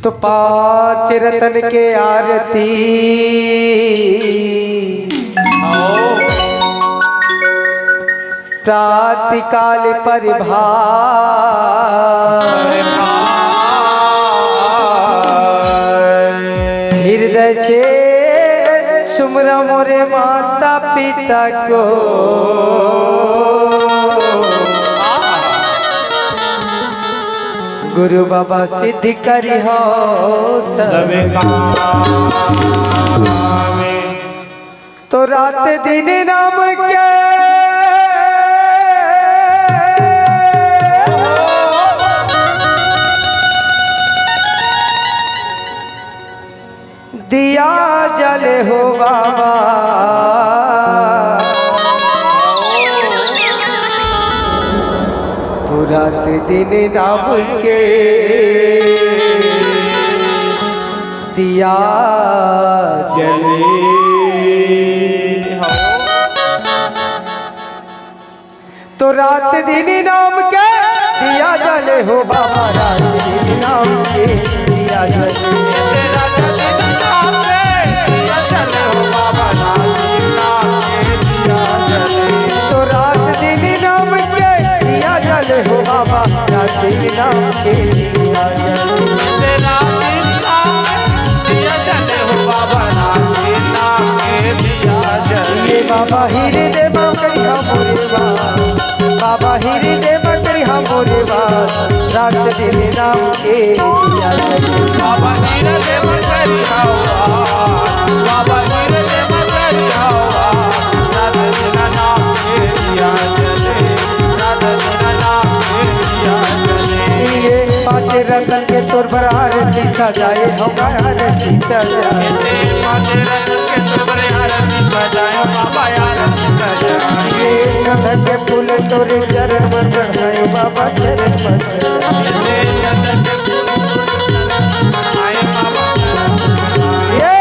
तो पांच रतन के आरती प्रातःकाल हृदय से सुमरा मोरे माता पिता को गुरु बाबा सिद्ध करी हो सबे तो रात दिन नाम के दिया जले हो बाबा रात दिन नाम के दिया जले तो रात दिन नाम के दिया जले हो बाबा रात दिन नाम के दिया जले तो रात दिन नाम के दिया जले हो बाबा रात दिन नाम के दिया जले ये बाबा हीरे दे बकरी हम मोरेवा बाबा हीरे दे बकरी हम मोरेवा रात दिन नाम के दिया जले बाबा हीरे दे बकरी हवा बाबा हीरे दे बकरी हवा रात दिन नाम के दिया जले रात दिन नाम के दिया जले ये पांच रतन के तोर पर आरती सजाए हमारा आरती सजाए पांच रतन के तोर पर आरती सजाए बाबा आरती सजाए ये रतन के फूल तोरे चरण पर चढ़ाए बाबा चरण पर चढ़ाए ये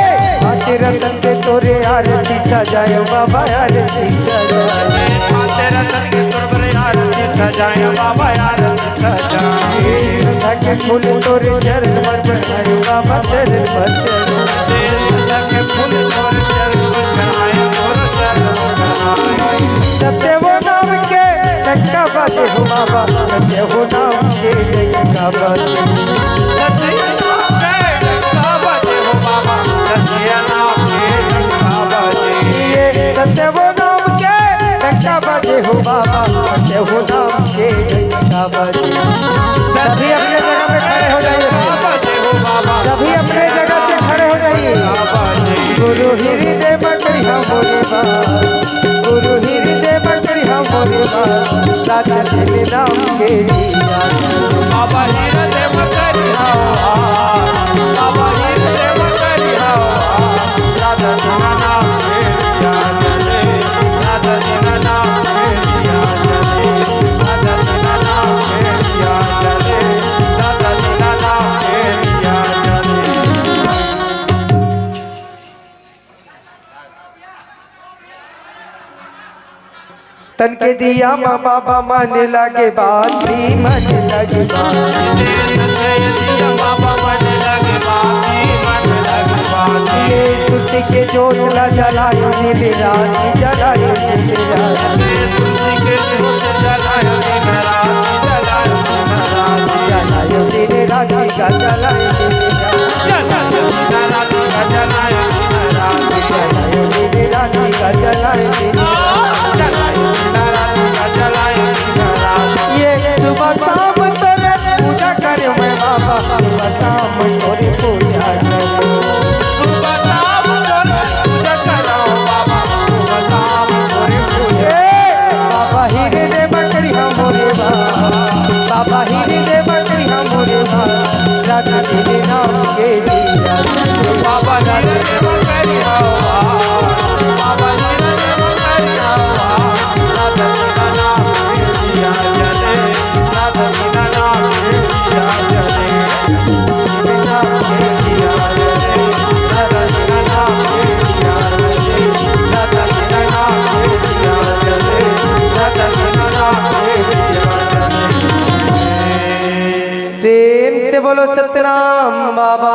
पांच रतन के तोरे आरती सजाए बाबा आरती सजाए पांच रतन के तोर पर आरती सजाए बाबा आरती सजाए के फूल तोरे चरण पर चढ़ाए बाबा चरण पर चढ़ाए फूल तोरे चरण पर चढ़ाए सत्य वो नाम के लक्का बाजे हो बाबा सत्य वो नाम के लक्का बाजे सत्य नाम के लक्का बाजे हो बाबा सत्य नाम के लक्का बाजे ये सत्य वो नाम के लक्का बाजे हो बाबा सत्य वो नाम के लक्का बाजे सभी अपने जगह पे खड़े हो जाइए सभी अपने जगह से खड़े हो जाइए गुरु हृदय बकरी हम बोलेबा गुरु हृदय बकरी हम बोलेबा रात दिन नाम के दिया बाबा हृदय बकरी हवा बाबा हृदय बकरी हवा रात दिन नाम के दिया जले रात दिन नाम के दिया जले रात दिन नाम के दिया जले रात दिन नाम के दिया जले तन के दिया माँ बाबा मन लगे बाती मन लगे बाबा मन लगे बाती मन लगे बाती ये सुर्ति के जोत ला जलायो दिन रात जलायो दिन रात तुलसी के जोत जलायो दिन रात जलायो दिन रात जलायो दिन रात का जलायो दिन रात जलायो दिन रात जलायो दिन रात का जलायो दिन ये सुबह शाम तेरे पूजा करे मैं बाबा सुबह शाम तोरी पूजा करे सुबह शाम तोरे पूजा करो बाबा सुबह शाम तोरे पूजा बाबा हीरे दे बकरी हम बोलेबा बाबा हीरे दे बकरी हम बोलेबा रात दिन नाम के दिया बाबा हीरे दे बकरी हवा बाबा हीरे दे बकरी हवा रात दिन नाम के दिया जले रात दिन नाम के दिया जले नाम के दिया रात दिन नाम के दिया जले रात दिन नाम के दिया जले रात दिन नाम के दिया जले प्रेम से बोलो सतनाम बाबा